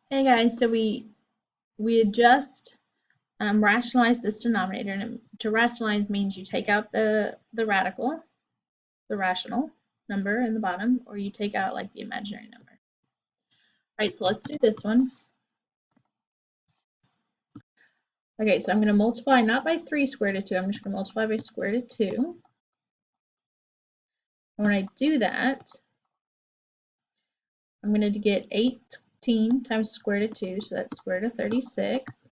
Hey guys, so we had just rationalized this denominator, and to rationalize means you take out the radical, the rational number in the bottom, or you take out like the imaginary number. All right, so let's do this one. Okay, so I'm going to multiply not by 3 square root of 2, I'm just going to multiply by square root of 2. And when I do that, I'm going to get 18 times square root of 2, so that's square root of 36.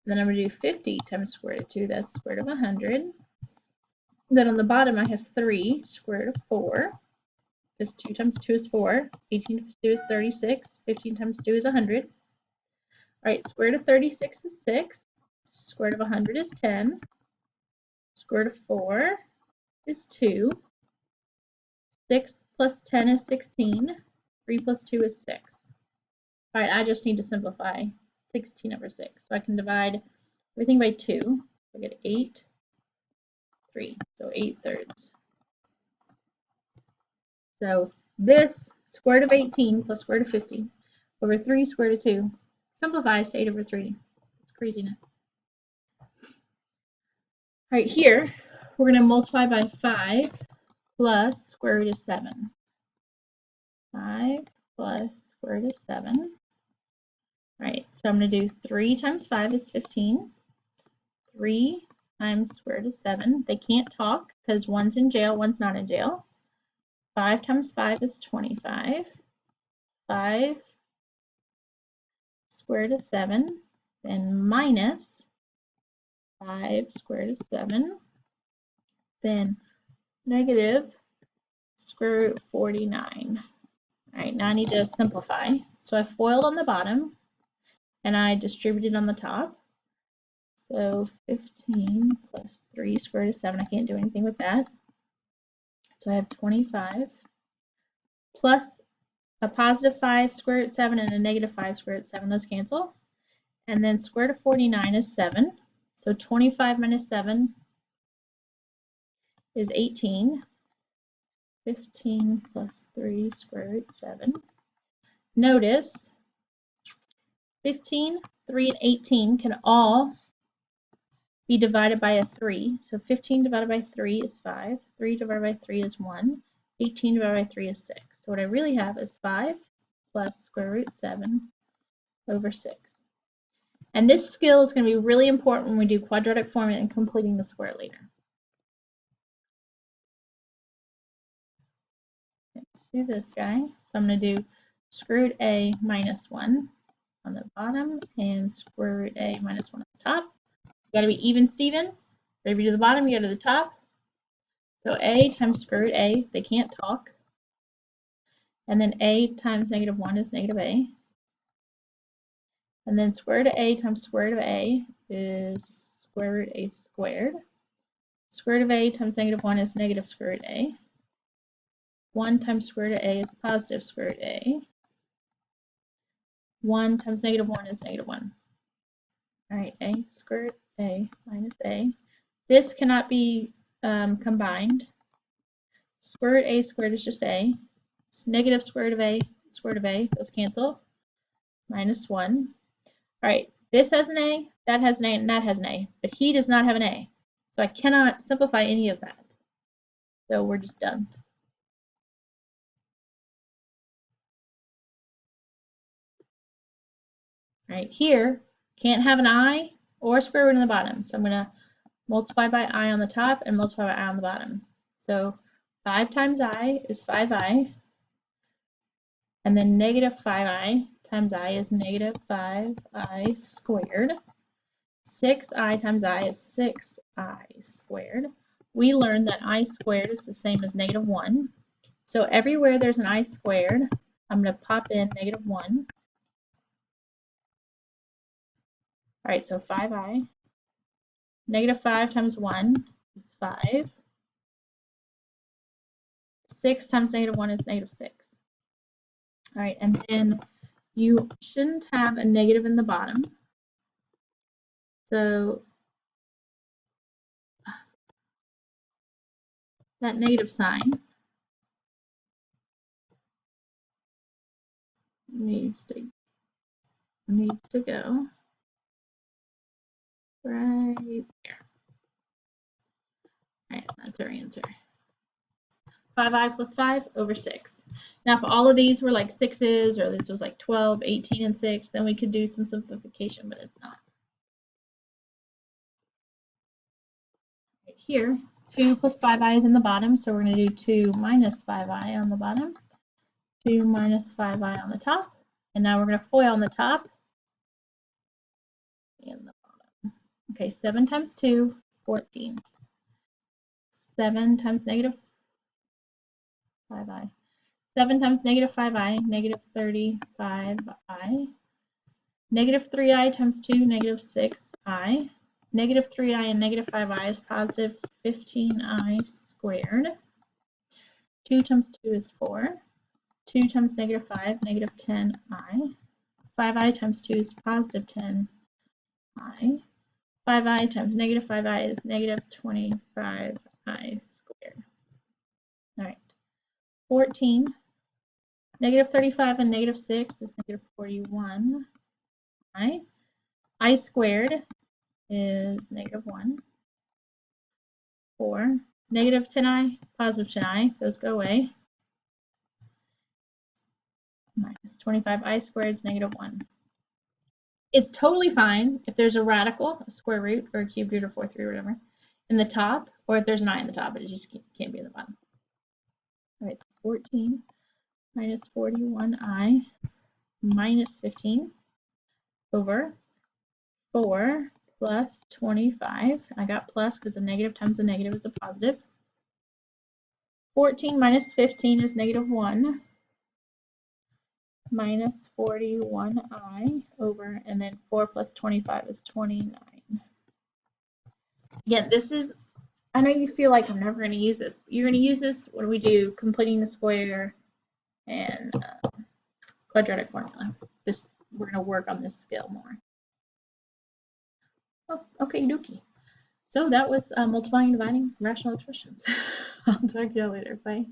And then I'm going to do 50 times square root of 2, that's square root of 100. Then on the bottom I have 3 square root of 4, because 2 times 2 is 4, 18 times 2 is 36, 15 times 2 is 100. Alright, square root of 36 is 6, square root of 100 is 10, square root of 4 is 2, 6 plus 10 is 16, 3 plus 2 is 6. Alright, I just need to simplify 16 over 6, so I can divide everything by 2, I get 8, 3, so 8/3. So this square root of 18 plus square root of 50 over 3 square root of 2 simplifies to 8 over 3. It's craziness. All right, here we're going to multiply by 5 plus square root of 7. 5 plus square root of 7. All right, so I'm going to do 3 times 5 is 15. 3 times square root of 7. They can't talk because one's in jail, one's not in jail. 5 times 5 is 25. 5 square root of 7, then minus 5 square root of 7, then negative square root of 49. All right, now I need to simplify. So I FOILed on the bottom, and I distributed on the top. So 15 plus 3 square root of 7, I can't do anything with that. So I have 25 plus a positive 5 square root of 7 and a negative 5 square root of 7. Those cancel. And then square root of 49 is 7. So 25 minus 7 is 18. 15 plus 3 square root 7. Notice 15, 3, and 18 can all be divided by a 3. So 15 divided by 3 is 5. 3 divided by 3 is 1. 18 divided by 3 is 6. So what I really have is 5 plus square root 7 over 6. And this skill is going to be really important when we do quadratic formula and completing the square later. Let's do this guy. So I'm going to do square root a minus 1 on the bottom and square root a minus 1 on the top. You got to be even, Steven. Whatever you do to the bottom, you go to the top. So a times square root a, they can't talk. And then a times negative 1 is negative a. And then square root of a times square root of a is square root a squared. Square root of a times negative 1 is negative square root a. 1 times square root of a is positive square root a. 1 times negative 1 is negative 1. All right, a squared a minus a. This cannot be combined. Square root a squared is just a. So negative square root of a, square root of a, those cancel. Minus 1. All right, this has an a, that has an a, and that has an a. But he does not have an a. So I cannot simplify any of that. So we're just done. All right, here, can't have an I or a square root on the bottom. So I'm going to multiply by I on the top and multiply by I on the bottom. So 5 times I is 5i. And then negative 5i times I is negative 5i squared. 6i times I is 6i squared. We learned that I squared is the same as negative 1. So everywhere there's an I squared, I'm going to pop in negative 1. All right, so 5i. Negative 5 times 1 is 5. 6 times negative 1 is negative 6. All right, and then you shouldn't have a negative in the bottom. So that negative sign needs to needs to go right there. All right, that's our answer. 5i plus 5 over 6. Now, if all of these were like 6's, or this was like 12, 18, and 6, then we could do some simplification, but it's not. Right here, 2 plus 5i is in the bottom, so we're going to do 2 minus 5i on the bottom, 2 minus 5i on the top, and now we're going to FOIL on the top and the bottom. Okay, 7 times 2, 14. 7 times negative 5i. 7 times negative 5i, negative 35i. Negative 3i times 2, negative 6i. Negative 3i and negative 5i is positive 15i squared. 2 times 2 is 4. 2 times negative 5, negative 10i. 5i times 2 is positive 10i. 5i times negative 5i is negative 25i squared. All right. 14. Negative 35 and negative 6 is negative 41i. I squared is negative 1. 4. Negative 10i, positive 10i, those go away. Minus 25i squared is negative 1. It's totally fine if there's a radical, a square root, or a cube root, or fourth root, or whatever, in the top, or if there's an I in the top, it just can't be in the bottom. All right, so 14 minus 41i minus 15 over 4 plus 25. I got plus because a negative times a negative is a positive. 14 minus 15 is negative 1 minus 41i over, and then 4 plus 25 is 29. Again, this is, I know you feel like I'm never going to use this, but you're going to use this when we do completing the square and quadratic formula. We're going to work on this skill more. Oh, okay, dookie. So that was multiplying and dividing rational expressions. I'll talk to you later. Bye.